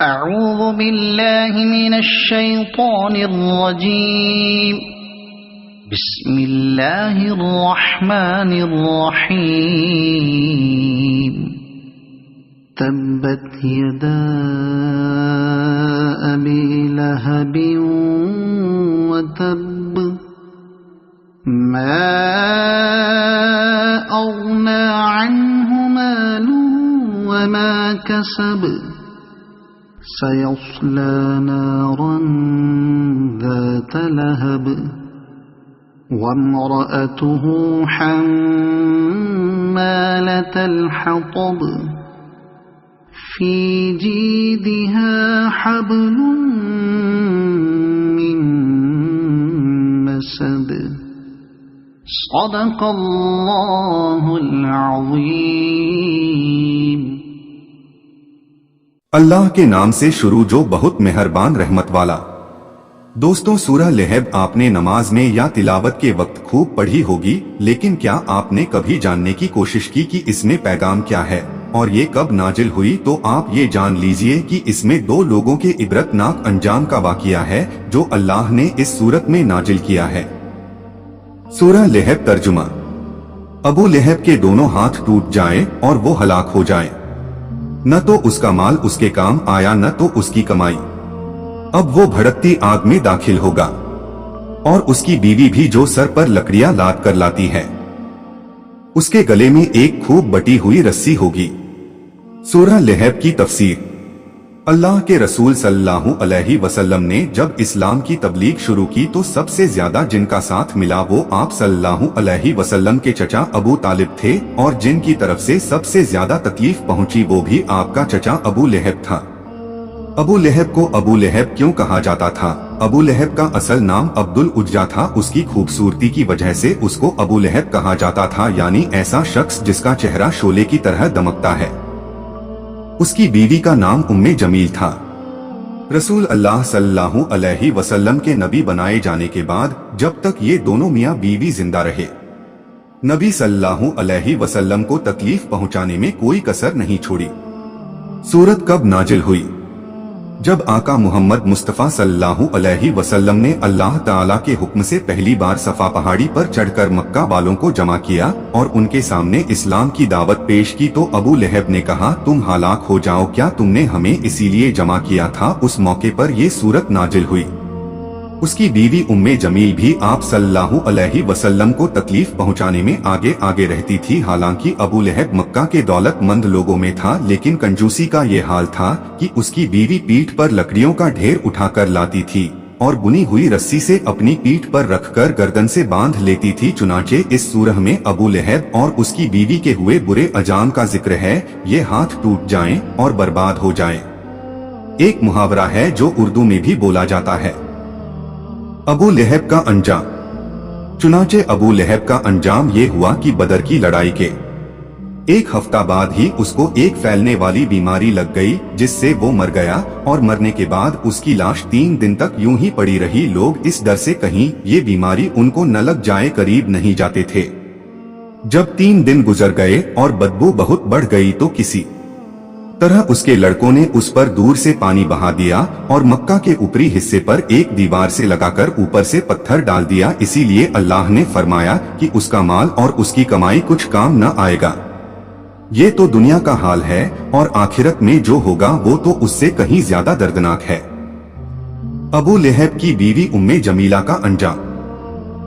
أعوذ بالله من الشيطان الرجيم. بسم الله الرحمن الرحيم. تبت يدا أبي لهب وتب ما أغنى عنه ماله وما كسب سيصلى نارا ذات لهب وامرأته حمالة الحطب في جيدها حبل من مسد. صدق اللہ العظیم. اللہ کے نام سے شروع جو بہت مہربان رحمت والا. دوستوں، سورہ لہب آپ نے نماز میں یا تلاوت کے وقت خوب پڑھی ہوگی، لیکن کیا آپ نے کبھی جاننے کی کوشش کی کہ اس میں پیغام کیا ہے اور یہ کب نازل ہوئی؟ تو آپ یہ جان لیجئے کہ اس میں دو لوگوں کے عبرت ناک انجام کا واقعہ ہے جو اللہ نے اس صورت میں نازل کیا ہے. سورہ لہب ترجمہ: ابو لہب کے دونوں ہاتھ ٹوٹ جائیں اور وہ ہلاک ہو جائیں. نہ تو اس کا مال اس کے کام آیا نہ تو اس کی کمائی. اب وہ بھڑکتی آگ میں داخل ہوگا اور اس کی بیوی بھی جو سر پر لکڑیاں لاد کر لاتی ہے. اس کے گلے میں ایک خوب بٹی ہوئی رسی ہوگی. سورہ لہب کی تفسیر: اللہ کے رسول صلی اللہ علیہ وسلم نے جب اسلام کی تبلیغ شروع کی تو سب سے زیادہ جن کا ساتھ ملا وہ آپ صلی اللہ علیہ وسلم کے چچا ابو طالب تھے، اور جن کی طرف سے سب سے زیادہ تکلیف پہنچی وہ بھی آپ کا چچا ابو لہب تھا. ابو لہب کو ابو لہب کیوں کہا جاتا تھا؟ ابو لہب کا اصل نام عبد العجا تھا. اس کی خوبصورتی کی وجہ سے اس کو ابو لہب کہا جاتا تھا، یعنی ایسا شخص جس کا چہرہ شعلے کی طرح دمکتا ہے. اس کی بیوی کا نام ام جمیل تھا. رسول اللہ صلی اللہ علیہ وسلم کے نبی بنائے جانے کے بعد جب تک یہ دونوں میاں بیوی زندہ رہے، نبی صلی اللہ علیہ وسلم کو تکلیف پہنچانے میں کوئی کسر نہیں چھوڑی. سورت کب نازل ہوئی؟ جب آقا محمد مصطفیٰ صلی اللہ علیہ وسلم نے اللہ تعالیٰ کے حکم سے پہلی بار صفا پہاڑی پر چڑھ کر مکہ والوں کو جمع کیا اور ان کے سامنے اسلام کی دعوت پیش کی تو ابو لہب نے کہا تم ہلاک ہو جاؤ، کیا تم نے ہمیں اسی لیے جمع کیا تھا؟ اس موقع پر یہ سورت نازل ہوئی. اس کی بیوی ام جمیل بھی آپ صلی اللہ علیہ وسلم کو تکلیف پہنچانے میں آگے آگے رہتی تھی. حالانکہ ابو لہب مکہ کے دولت مند لوگوں میں تھا، لیکن کنجوسی کا یہ حال تھا کہ اس کی بیوی پیٹھ پر لکڑیوں کا ڈھیر اٹھا کر لاتی تھی اور بنی ہوئی رسی سے اپنی پیٹھ پر رکھ کر گردن سے باندھ لیتی تھی. چنانچہ اس سورہ میں ابو لہب اور اس کی بیوی کے ہوئے برے انجام کا ذکر ہے. یہ ہاتھ ٹوٹ جائیں اور برباد ہو جائیں ایک محاورہ ہے جو اردو میں بھی بولا جاتا ہے. ابو لہب کا انجام. چنانچہ ابو لہب کا انجام یہ ہوا کہ بدر کی لڑائی کے ایک ہفتہ بعد ہی اس کو ایک پھیلنے والی بیماری لگ گئی جس سے وہ مر گیا، اور مرنے کے بعد اس کی لاش 3 دن تک یوں ہی پڑی رہی. لوگ اس ڈر سے کہیں یہ بیماری ان کو نہ لگ جائے قریب نہیں جاتے تھے. جب 3 دن گزر گئے اور بدبو بہت بڑھ گئی تو کسی طرح اس کے لڑکوں نے اس پر دور سے پانی بہا دیا اور مکہ کے اوپری حصے پر ایک دیوار سے لگا کر اوپر سے پتھر ڈال دیا. اسی لیے اللہ نے فرمایا کہ اس کا مال اور اس کی کمائی کچھ کام نہ آئے گا. یہ تو دنیا کا حال ہے، اور آخرت میں جو ہوگا وہ تو اس سے کہیں زیادہ دردناک ہے. ابو لہب کی بیوی ام جمیلہ کا انجام.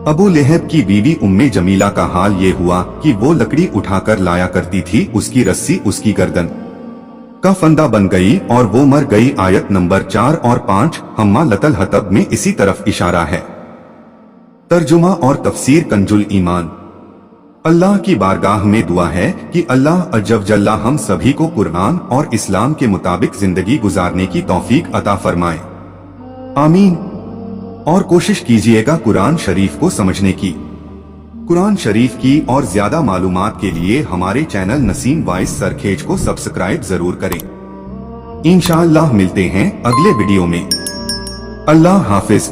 ابو لہب کی بیوی ام جمیلہ کا حال یہ ہوا کہ وہ لکڑی اٹھا کر لایا کرتی تھی، اس کی رسی اس کی گردن کا فندہ بن گئی اور وہ مر گئی. آیت نمبر 4 اور 5 حمالۃ الحطب میں اسی طرف اشارہ ہے. ترجمہ اور تفسیر کنز الایمان. اللہ کی بارگاہ میں دعا ہے کہ اللہ عز و جل ہم سبھی کو قرآن اور اسلام کے مطابق زندگی گزارنے کی توفیق عطا فرمائے. آمین. اور کوشش کیجئے گا قرآن شریف کو سمجھنے کی. قرآن شریف کی اور زیادہ معلومات کے لیے ہمارے چینل نسیم وائس سرکھیج کو سبسکرائب ضرور کریں. انشاءاللہ ملتے ہیں اگلے ویڈیو میں. اللہ حافظ.